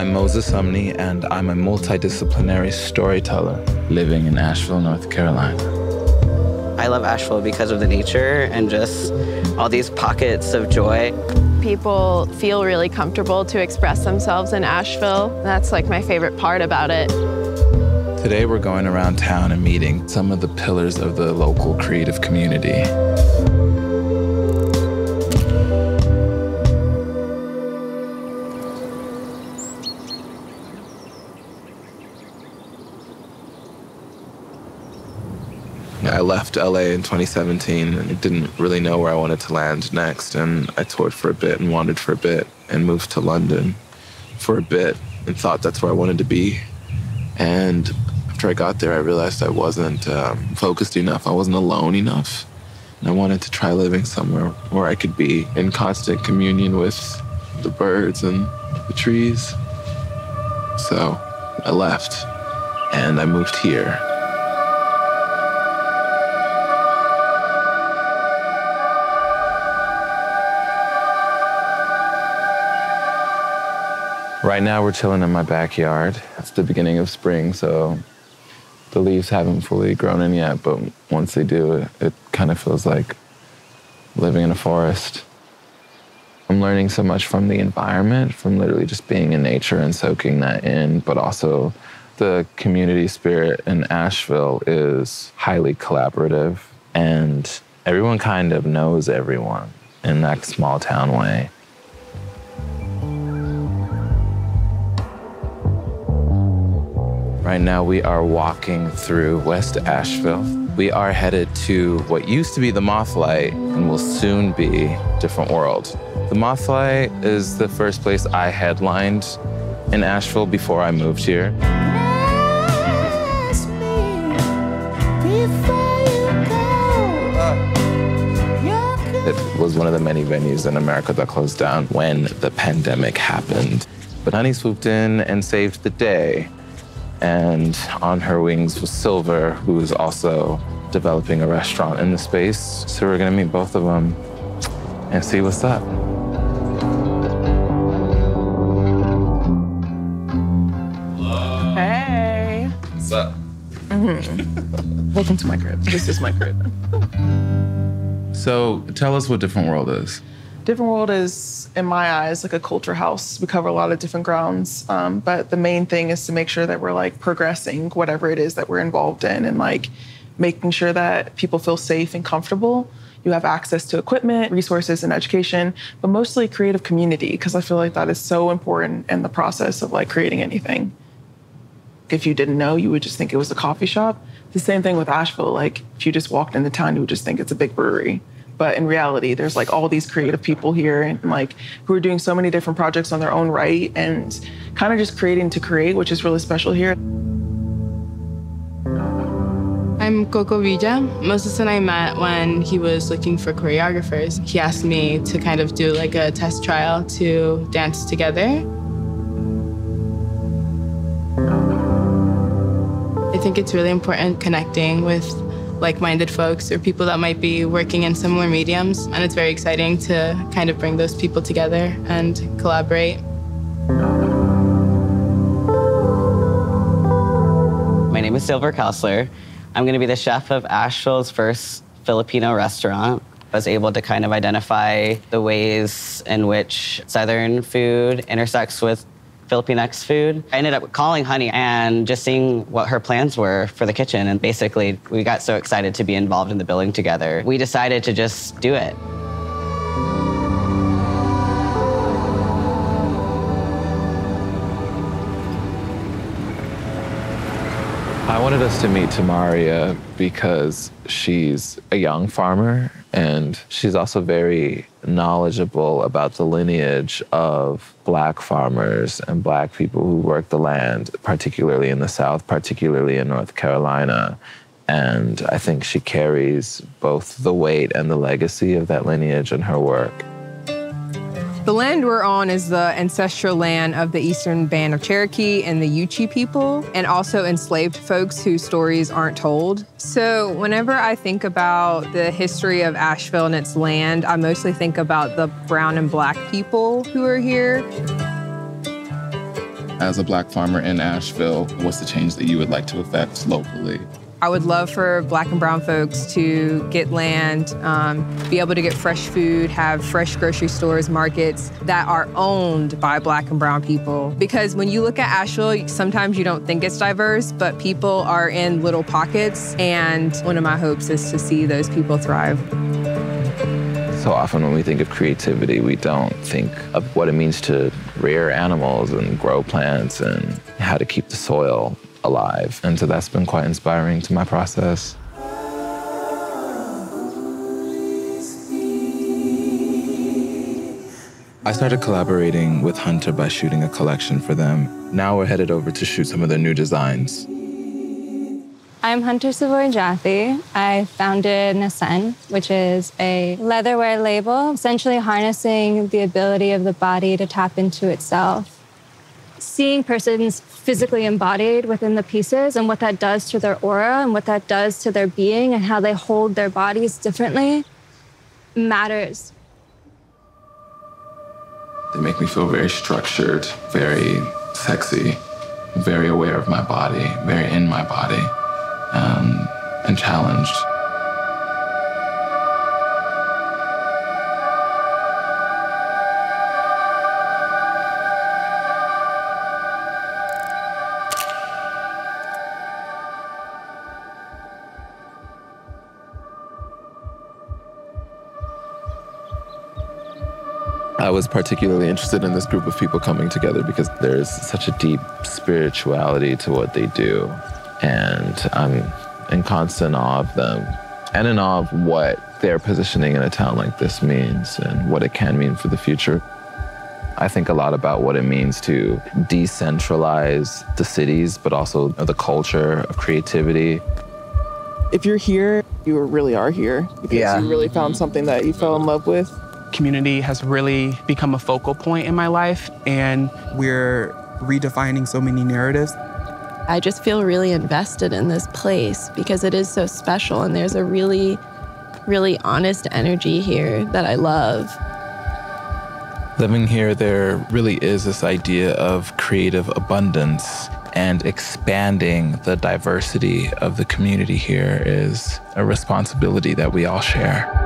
I'm Moses Sumney, and I'm a multidisciplinary storyteller living in Asheville, North Carolina. I love Asheville because of the nature and just all these pockets of joy. People feel really comfortable to express themselves in Asheville. That's like my favorite part about it. Today we're going around town and meeting some of the pillars of the local creative community. I left LA in 2017 and didn't really know where I wanted to land next. And I toured for a bit and wandered for a bit and moved to London for a bit and thought that's where I wanted to be. And after I got there, I realized I wasn't focused enough. I wasn't alone enough. And I wanted to try living somewhere where I could be in constant communion with the birds and the trees. So I left and I moved here. Right now we're chilling in my backyard. It's the beginning of spring, so the leaves haven't fully grown in yet, but once they do, it kind of feels like living in a forest. I'm learning so much from the environment, from literally just being in nature and soaking that in, but also the community spirit in Asheville is highly collaborative, and everyone kind of knows everyone in that small town way. Right now, we are walking through West Asheville. We are headed to what used to be the Mothlight and will soon be Different World. The Mothlight is the first place I headlined in Asheville before I moved here. It was one of the many venues in America that closed down when the pandemic happened. But Honey swooped in and saved the day. And on her wings was Silver, who is also developing a restaurant in the space. So we're gonna meet both of them and see what's up. Hello. Hey. What's up? Welcome to my crib. This is my crib. So tell us what Different World is. Different World is, in my eyes, like a culture house. We cover a lot of different grounds, but the main thing is to make sure that we're like progressing whatever it is that we're involved in and like making sure that people feel safe and comfortable. You have access to equipment, resources, and education, but mostly creative community, because I feel like that is so important in the process of like creating anything. If you didn't know, you would just think it was a coffee shop. The same thing with Asheville. Like if you just walked into town, you would just think it's a big brewery. But in reality, there's like all these creative people here and like who are doing so many different projects on their own right and kind of just creating to create, which is really special here. I'm Coco Villa. Moses and I met when he was looking for choreographers. He asked me to kind of do like a test trial to dance together. I think it's really important connecting with like-minded folks or people that might be working in similar mediums. And it's very exciting to kind of bring those people together and collaborate. My name is Silver Kausler. I'm gonna be the chef of Asheville's first Filipino restaurant. I was able to kind of identify the ways in which Southern food intersects with Filipinx food. I ended up calling Honey and just seeing what her plans were for the kitchen. And basically, we got so excited to be involved in the building together. We decided to just do it. I wanted us to meet Tamarya because she's a young farmer and she's also very knowledgeable about the lineage of Black farmers and Black people who work the land, particularly in the South, particularly in North Carolina. And I think she carries both the weight and the legacy of that lineage in her work. The land we're on is the ancestral land of the Eastern Band of Cherokee and the Yuchi people, and also enslaved folks whose stories aren't told. So whenever I think about the history of Asheville and its land, I mostly think about the brown and Black people who are here. As a Black farmer in Asheville, what's the change that you would like to affect locally? I would love for Black and brown folks to get land, be able to get fresh food, have fresh grocery stores, markets that are owned by Black and brown people. Because when you look at Asheville, sometimes you don't think it's diverse, but people are in little pockets. And one of my hopes is to see those people thrive. So often when we think of creativity, we don't think of what it means to rear animals and grow plants and how to keep the soil alive. And so that's been quite inspiring to my process. I started collaborating with Hunter by shooting a collection for them. Now we're headed over to shoot some of their new designs. I'm Hunter Savoy Jaffe. I founded Nasen, which is a leatherwear label, essentially harnessing the ability of the body to tap into itself. Seeing persons physically embodied within the pieces and what that does to their aura and what that does to their being and how they hold their bodies differently matters. They make me feel very structured, very sexy, very aware of my body, very in my body, and challenged. I was particularly interested in this group of people coming together because there's such a deep spirituality to what they do. And I'm in constant awe of them and in awe of what their positioning in a town like this means and what it can mean for the future. I think a lot about what it means to decentralize the cities, but also the culture of creativity. If you're here, you really are here because you really found something that you fell in love with. Community has really become a focal point in my life, and we're redefining so many narratives. I just feel really invested in this place because it is so special, and there's a really, really honest energy here that I love. Living here, there really is this idea of creative abundance, and expanding the diversity of the community here is a responsibility that we all share.